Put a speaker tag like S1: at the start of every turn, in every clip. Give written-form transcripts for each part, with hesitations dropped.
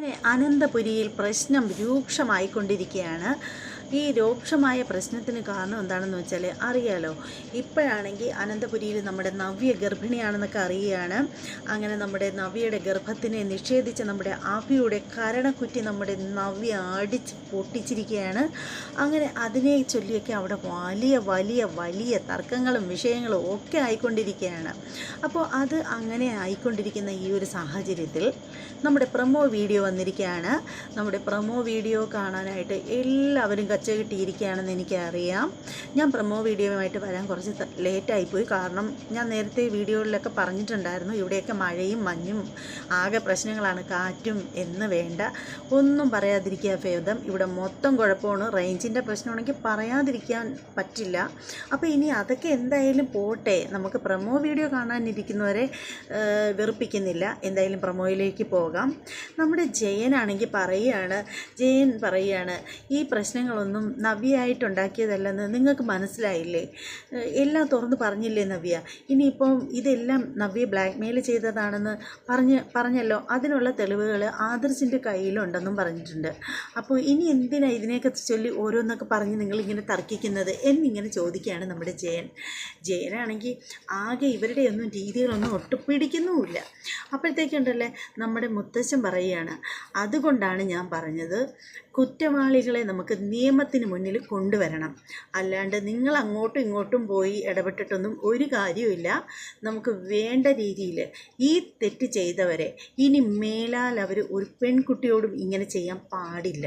S1: അങ്ങനെ അനന്തപുരിയിൽ പ്രശ്നം രൂക്ഷമായിക്കൊണ്ടിരിക്കുകയാണ്. ഈ രൂക്ഷമായ പ്രശ്നത്തിന് കാരണം എന്താണെന്ന് വെച്ചാൽ അറിയാലോ, ഇപ്പോഴാണെങ്കിൽ അനന്തപുരിയിൽ നമ്മുടെ നവ്യ ഗർഭിണിയാണെന്നൊക്കെ അറിയുകയാണ്. അങ്ങനെ നമ്മുടെ നവ്യയുടെ ഗർഭത്തിനെ നിഷേധിച്ച നമ്മുടെ അഭിയുടെ കരണക്കുറ്റി നമ്മുടെ നവ്യ അടിച്ച് പൊട്ടിച്ചിരിക്കുകയാണ്. അങ്ങനെ അതിനെ ചൊല്ലിയൊക്കെ അവിടെ വലിയ വലിയ വലിയ തർക്കങ്ങളും വിഷയങ്ങളും ഒക്കെ ആയിക്കൊണ്ടിരിക്കുകയാണ്. അപ്പോൾ അത് അങ്ങനെ ആയിക്കൊണ്ടിരിക്കുന്ന ഈ ഒരു സാഹചര്യത്തിൽ നമ്മുടെ പ്രൊമോ വീഡിയോ വന്നിരിക്കുകയാണ്. നമ്മുടെ പ്രൊമോ വീഡിയോ കാണാനായിട്ട് എല്ലാവരും കച്ച കിട്ടിയിരിക്കുകയാണെന്ന് എനിക്കറിയാം. ഞാൻ പ്രൊമോ വീഡിയോയുമായിട്ട് വരാൻ കുറച്ച് ലേറ്റായിപ്പോയി. കാരണം ഞാൻ നേരത്തെ വീഡിയോകളിലൊക്കെ പറഞ്ഞിട്ടുണ്ടായിരുന്നു, ഇവിടെയൊക്കെ മഴയും മഞ്ഞും ആകെ പ്രശ്നങ്ങളാണ്, കാറ്റും എന്ന് വേണ്ട ഒന്നും പറയാതിരിക്കുക ഭേദം. ഇവിടെ മൊത്തം കുഴപ്പമാണ്. റേഞ്ചിൻ്റെ പ്രശ്നമാണെങ്കിൽ പറയാതിരിക്കാൻ പറ്റില്ല. അപ്പോൾ ഇനി അതൊക്കെ എന്തായാലും പോട്ടെ, നമുക്ക് പ്രൊമോ വീഡിയോ കാണാനിരിക്കുന്നവരെ വെറുപ്പിക്കുന്നില്ല. എന്തായാലും പ്രൊമോയിലേക്ക് പോകാം. നമ്മുടെ ജയനാണെങ്കിൽ ജയൻ പറയുകയാണ്, ഈ പ്രശ്നങ്ങളൊന്നും നവ്യയായിട്ടുണ്ടാക്കിയതല്ലെന്ന് നിങ്ങൾക്ക് മനസ്സിലായില്ലേ? എല്ലാം തുറന്ന് പറഞ്ഞില്ലേ നവ്യ? ഇനിയിപ്പം ഇതെല്ലാം നവ്യ ബ്ലാക്ക് മെയിൽ ചെയ്തതാണെന്ന് പറഞ്ഞല്ലോ. അതിനുള്ള തെളിവുകൾ ആദർശിൻ്റെ കയ്യിലുണ്ടെന്നും പറഞ്ഞിട്ടുണ്ട്. അപ്പോൾ ഇനി എന്തിനാണ് ഇതിനെയൊക്കെ ചൊല്ലി ഓരോന്നൊക്കെ പറഞ്ഞ് നിങ്ങളിങ്ങനെ തർക്കിക്കുന്നത് എന്നിങ്ങനെ ചോദിക്കുകയാണ് നമ്മുടെ ജയനാണെങ്കിൽ ആകെ ഇവരുടെ ഒന്നും രീതികളൊന്നും ഒട്ടും പിടിക്കുന്നുമില്ല. അപ്പോഴത്തേക്കുണ്ടല്ലേ നമ്മുടെ മുത്തശ്ശൻ പറയുകയാണ്, അതുകൊണ്ടാണ് ഞാൻ പറഞ്ഞത്, കുറ്റവാളികളെ നമുക്ക് നിയമത്തിന് മുന്നിൽ കൊണ്ടുവരണം. അല്ലാണ്ട് നിങ്ങൾ അങ്ങോട്ടും ഇങ്ങോട്ടും പോയി ഇടപെട്ടിട്ടൊന്നും ഒരു കാര്യവുമില്ല. നമുക്ക് വേണ്ട രീതിയിൽ ഈ തെറ്റ് ചെയ്തവരെ ഇനി മേലാൽ അവർ ഒരു പെൺകുട്ടിയോടും ഇങ്ങനെ ചെയ്യാൻ പാടില്ല.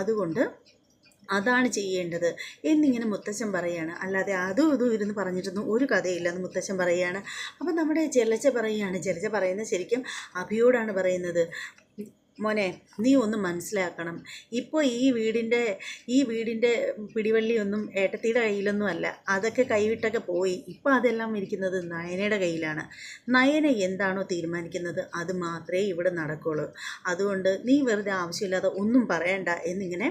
S1: അതുകൊണ്ട് അതാണ് ചെയ്യേണ്ടത് എന്നിങ്ങനെ മുത്തശ്ശൻ പറയുകയാണ്. അല്ലാതെ അതും ഇതും ഇരുന്ന് പറഞ്ഞിട്ടൊന്നും ഒരു കഥയില്ലെന്ന് മുത്തശ്ശൻ പറയുകയാണ്. അപ്പം നമ്മുടെ ജലജ പറയുന്നത് ശരിക്കും അഭിയോടാണ് പറയുന്നത്, മോനെ നീ ഒന്ന് മനസ്സിലാക്കണം, ഇപ്പോൾ ഈ വീടിൻ്റെ പിടിവള്ളിയൊന്നും ഏട്ടത്തിയുടെ കയ്യിലൊന്നും അല്ല. അതൊക്കെ കൈവിട്ടൊക്കെ പോയി. ഇപ്പോൾ അതെല്ലാം ഇരിക്കുന്നത് നയനയുടെ കയ്യിലാണ്. നയന എന്താണോ തീരുമാനിക്കുന്നത് അത് മാത്രമേ ഇവിടെ നടക്കുകയുള്ളൂ. അതുകൊണ്ട് നീ വെറുതെ ആവശ്യമില്ലാതെ ഒന്നും പറയണ്ട എന്നിങ്ങനെ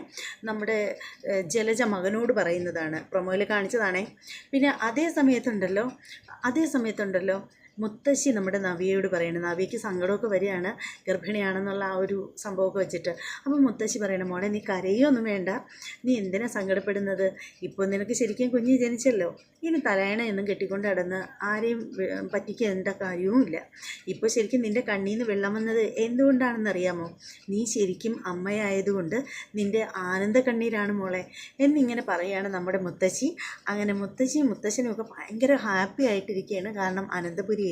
S1: നമ്മുടെ ജലജ മകനോട് പറയുന്നതാണ്. പ്രൊമോയിൽ കാണിച്ചതാണേ. പിന്നെ അതേ സമയത്തുണ്ടല്ലോ മുത്തശ്ശി നമ്മുടെ നവ്യയോട് പറയണം, നവ്യയ്ക്ക് സങ്കടമൊക്കെ വരികയാണ് ഗർഭിണിയാണെന്നുള്ള ആ ഒരു സംഭവമൊക്കെ വെച്ചിട്ട്. അപ്പോൾ മുത്തശ്ശി പറയണം, മോളെ നീ കരയൊന്നും വേണ്ട, നീ എന്തിനാ സങ്കടപ്പെടുന്നത്? ഇപ്പോൾ നിനക്ക് ശരിക്കും കുഞ്ഞ് ജനിച്ചല്ലോ, ഇനി തലയണയൊന്നും കെട്ടിക്കൊണ്ട് നടന്ന് ആരെയും പറ്റിക്കേണ്ട കാര്യവുമില്ല. ഇപ്പോൾ ശരിക്കും നിൻ്റെ കണ്ണിൽ നിന്ന് വെള്ളം വന്നത് എന്തുകൊണ്ടാണെന്നറിയാമോ? നീ ശരിക്കും അമ്മയായതുകൊണ്ട് നിൻ്റെ ആനന്ദ കണ്ണീരാണ് മോളെ എന്നിങ്ങനെ പറയുകയാണ് നമ്മുടെ മുത്തശ്ശി. അങ്ങനെ മുത്തശ്ശനും ഒക്കെ ഭയങ്കര ഹാപ്പി ആയിട്ടിരിക്കുകയാണ്. കാരണം അനന്തപുരി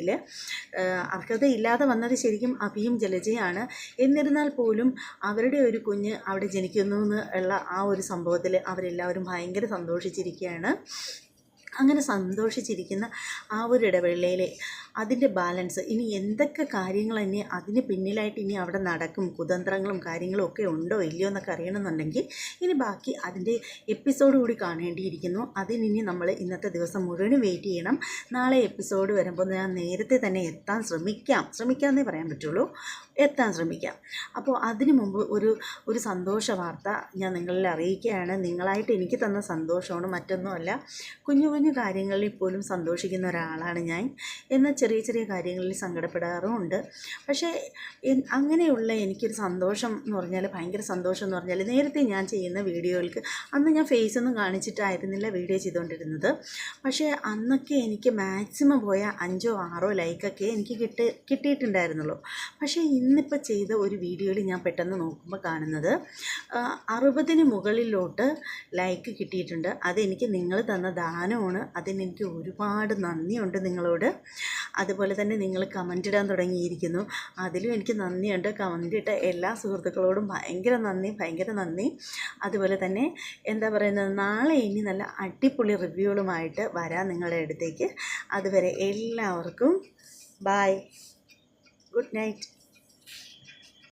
S1: അർഹതയില്ലാതെ വന്നത് ശരിക്കും അഭിയും ജലജയാണ്. എന്നിരുന്നാൽ പോലും അവരുടെ ഒരു കുഞ്ഞ് അവിടെ ജനിക്കുന്നു എന്നുള്ള ആ ഒരു സംഭവത്തിൽ അവരെല്ലാവരും ഭയങ്കര സന്തോഷിച്ചിരിക്കുകയാണ്. അങ്ങനെ സന്തോഷിച്ചിരിക്കുന്ന ആ ഒരു ഇടവേളയിൽ അതിൻ്റെ ബാലൻസ് ഇനി എന്തൊക്കെ കാര്യങ്ങൾ ഇനി അതിന് പിന്നിലായിട്ട് ഇനി അവിടെ നടക്കും, കുതന്ത്രങ്ങളും കാര്യങ്ങളും ഒക്കെ ഉണ്ടോ ഇല്ലയോ എന്നൊക്കെ അറിയണമെന്നുണ്ടെങ്കിൽ ഇനി ബാക്കി അതിൻ്റെ എപ്പിസോഡ് കൂടി കാണേണ്ടിയിരിക്കുന്നു. അതിനി നമ്മൾ ഇന്നത്തെ ദിവസം മുഴുവനും വെയിറ്റ് ചെയ്യണം. നാളെ എപ്പിസോഡ് വരുമ്പോൾ ഞാൻ നേരത്തെ തന്നെ എത്താൻ ശ്രമിക്കാമെന്നേ പറയാൻ പറ്റുള്ളൂ, എത്താൻ ശ്രമിക്കാം. അപ്പോൾ അതിനു മുമ്പ് ഒരു സന്തോഷ വാർത്ത ഞാൻ നിങ്ങളിൽ അറിയിക്കുകയാണ്. നിങ്ങളായിട്ട് എനിക്ക് തന്ന സന്തോഷമാണ്, മറ്റൊന്നുമല്ല. കുഞ്ഞു കാര്യങ്ങളിൽ പോലും സന്തോഷിക്കുന്ന ഒരാളാണ് ഞാൻ. എന്നാൽ ചെറിയ കാര്യങ്ങളിൽ സങ്കടപ്പെടാറുമുണ്ട്. പക്ഷേ അങ്ങനെയുള്ള എനിക്കൊരു സന്തോഷം എന്ന് പറഞ്ഞാൽ, ഭയങ്കര സന്തോഷം എന്ന് പറഞ്ഞാൽ, നേരത്തെ ഞാൻ ചെയ്യുന്ന വീഡിയോകൾക്ക് അന്ന് ഞാൻ ഫേസൊന്നും കാണിച്ചിട്ടായിരുന്നില്ല വീഡിയോ ചെയ്തുകൊണ്ടിരുന്നത്. പക്ഷേ അന്നൊക്കെ എനിക്ക് മാക്സിമം പോയ 5 or 6 ലൈക്കൊക്കെ എനിക്ക് കിട്ടിയിട്ടുണ്ടായിരുന്നുള്ളൂ. പക്ഷേ ഇന്നിപ്പോൾ ചെയ്ത ഒരു വീഡിയോയിൽ ഞാൻ പെട്ടെന്ന് നോക്കുമ്പോൾ കാണുന്നത് 60 മുകളിലോട്ട് ലൈക്ക് കിട്ടിയിട്ടുണ്ട്. അതെനിക്ക് നിങ്ങൾ തന്ന ദാനമാണ്. അതിനെനിക്ക് ഒരുപാട് നന്ദിയുണ്ട് നിങ്ങളോട്. അതുപോലെ തന്നെ നിങ്ങൾ കമൻ്റ് ഇടാൻ തുടങ്ങിയിരിക്കുന്നു, അതിലും എനിക്ക് നന്ദിയുണ്ട്. കമൻ്റ് ഇട്ട എല്ലാ സുഹൃത്തുക്കളോടും ഭയങ്കര നന്ദി. അതുപോലെ തന്നെ എന്താ പറയുന്നത്, നാളെ ഇനി നല്ല അടിപൊളി റിവ്യൂകളുമായിട്ട് വരാം നിങ്ങളുടെ അടുത്തേക്ക്. അതുവരെ എല്ലാവർക്കും ബൈ, ഗുഡ് നൈറ്റ്.